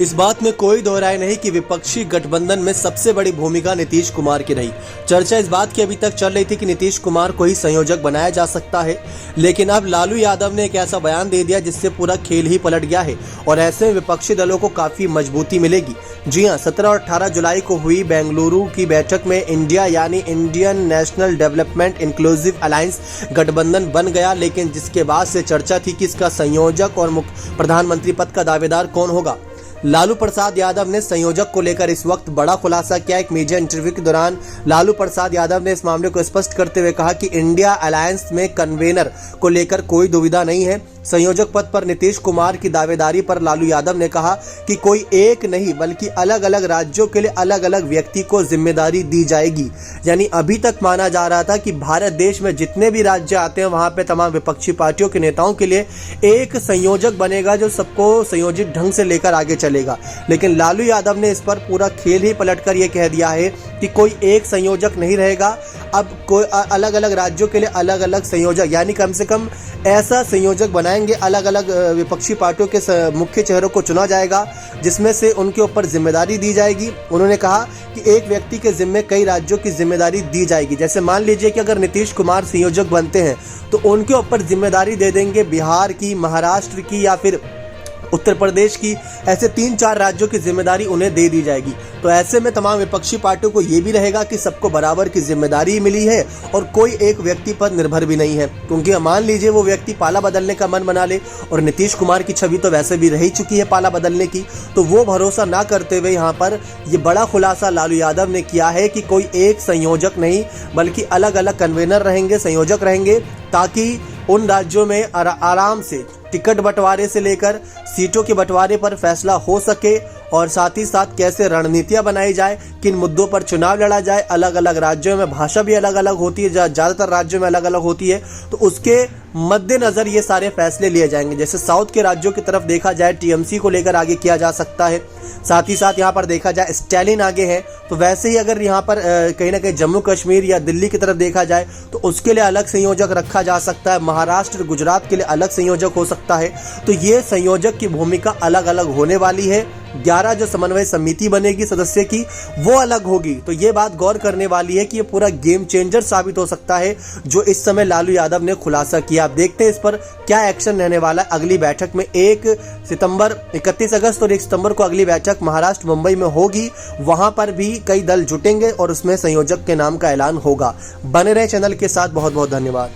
इस बात में कोई दो राय नहीं कि विपक्षी गठबंधन में सबसे बड़ी भूमिका नीतीश कुमार की रही। चर्चा इस बात की अभी तक चल रही थी कि नीतीश कुमार को ही संयोजक बनाया जा सकता है, लेकिन अब लालू यादव ने एक ऐसा बयान दे दिया जिससे पूरा खेल ही पलट गया है और ऐसे में विपक्षी दलों को काफी मजबूती मिलेगी। जी हां, 17 और 18 जुलाई को हुई बेंगलुरु की बैठक में इंडिया यानी Indian national development inclusive alliance गठबंधन बन गया, लेकिन जिसके बाद से चर्चा थी कि इसका संयोजक और प्रधानमंत्री पद का दावेदार कौन होगा। लालू प्रसाद यादव ने संयोजक को लेकर इस वक्त बड़ा खुलासा किया। एक मीडिया इंटरव्यू के दौरान लालू प्रसाद यादव ने इस मामले को स्पष्ट करते हुए कहा कि इंडिया अलायंस में कन्वेनर को लेकर कोई दुविधा नहीं है। संयोजक पद पर नीतीश कुमार की दावेदारी पर लालू यादव ने कहा कि कोई एक नहीं बल्कि अलग अलग राज्यों के लिए अलग अलग व्यक्ति को जिम्मेदारी दी जाएगी। यानी अभी तक माना जा रहा था कि भारत देश में जितने भी राज्य आते हैं वहां पे तमाम विपक्षी पार्टियों के नेताओं के लिए एक संयोजक बनेगा जो सबको संयोजित ढंग से लेकर आगे चलेगा। लेकिन लालू यादव ने इस पर पूरा खेल ही पलटकर यह कह दिया है कि कोई एक संयोजक नहीं रहेगा, अब कोई अलग अलग राज्यों के लिए अलग अलग संयोजक, यानी कम से कम ऐसा संयोजक बनाएंगे, अलग अलग विपक्षी पार्टियों के मुख्य चेहरों को चुना जाएगा जिसमें से उनके ऊपर जिम्मेदारी दी जाएगी। उन्होंने कहा कि एक व्यक्ति के जिम्मे कई राज्यों की जिम्मेदारी दी जाएगी। जैसे मान लीजिए कि अगर नीतीश कुमार संयोजक बनते हैं तो उनके ऊपर जिम्मेदारी दे देंगे बिहार की, महाराष्ट्र की या फिर उत्तर प्रदेश की, ऐसे 3-4 राज्यों की जिम्मेदारी उन्हें दे दी जाएगी। तो ऐसे में तमाम विपक्षी पार्टियों को ये भी रहेगा कि सबको बराबर की जिम्मेदारी मिली है और कोई एक व्यक्ति पर निर्भर भी नहीं है, क्योंकि मान लीजिए वो व्यक्ति पाला बदलने का मन बना ले, और नीतीश कुमार की छवि तो वैसे भी रह चुकी है पाला बदलने की, तो वो भरोसा ना करते हुए यहाँ पर ये बड़ा खुलासा लालू यादव ने किया है कि कोई एक संयोजक नहीं बल्कि अलग अलग कन्वेनर रहेंगे, संयोजक रहेंगे, ताकि उन राज्यों में आराम से टिकट बंटवारे से लेकर सीटों के बंटवारे पर फैसला हो सके और साथ ही साथ कैसे रणनीतियां बनाई जाए, किन मुद्दों पर चुनाव लड़ा जाए। अलग अलग राज्यों में भाषा भी अलग अलग होती है, ज़्यादातर राज्यों में अलग अलग होती है, तो उसके मद्देनज़र ये सारे फैसले लिए जाएंगे। जैसे साउथ के राज्यों की तरफ देखा जाए टीएमसी को लेकर आगे किया जा सकता है, साथ ही साथ यहाँ पर देखा जाए स्टैलिन आगे है, तो वैसे ही अगर यहाँ पर कहीं ना कहीं जम्मू कश्मीर या दिल्ली की तरफ देखा जाए तो उसके लिए अलग संयोजक रखा जा सकता है, महाराष्ट्र गुजरात के लिए अलग संयोजक हो सकता है। तो ये संयोजक की भूमिका अलग अलग होने वाली है। 11 जो समन्वय समिति बनेगी सदस्य की वो अलग होगी। तो ये बात गौर करने वाली है कि ये पूरा गेम चेंजर साबित हो सकता है जो इस समय लालू यादव ने खुलासा किया। आप देखते हैं इस पर क्या एक्शन रहने वाला है अगली बैठक में। 31 अगस्त और 1 सितंबर को अगली बैठक महाराष्ट्र मुंबई में होगी। वहां पर भी कई दल जुटेंगे और उसमें संयोजक के नाम का ऐलान होगा। बने रहे चैनल के साथ। बहुत बहुत धन्यवाद।